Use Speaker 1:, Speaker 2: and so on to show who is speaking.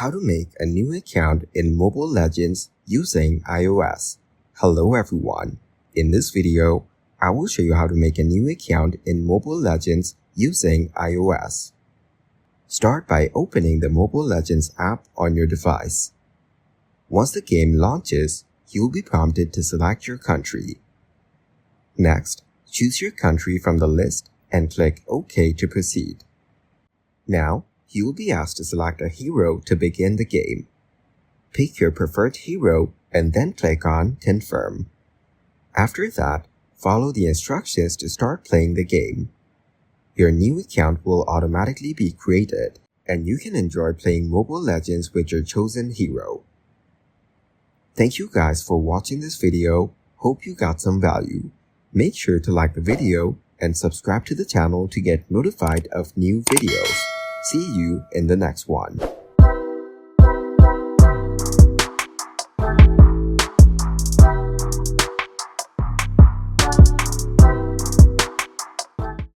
Speaker 1: How to make a new account in Mobile Legends using iOS. Hello everyone. In this video, I will show you how to make a new account in Mobile Legends using iOS. Start by opening the Mobile Legends app on your device. Once the game launches, you will be prompted to select your country. Next, choose your country from the list and click OK to proceed. Now, you will be asked to select a hero to begin the game. Pick your preferred hero and then click on Confirm. After that, follow the instructions to start playing the game. Your new account will automatically be created, and you can enjoy playing Mobile Legends with your chosen hero. Thank you guys for watching this video. Hope you got some value. Make sure to like the video and subscribe to the channel to get notified of new videos. See you in the next one.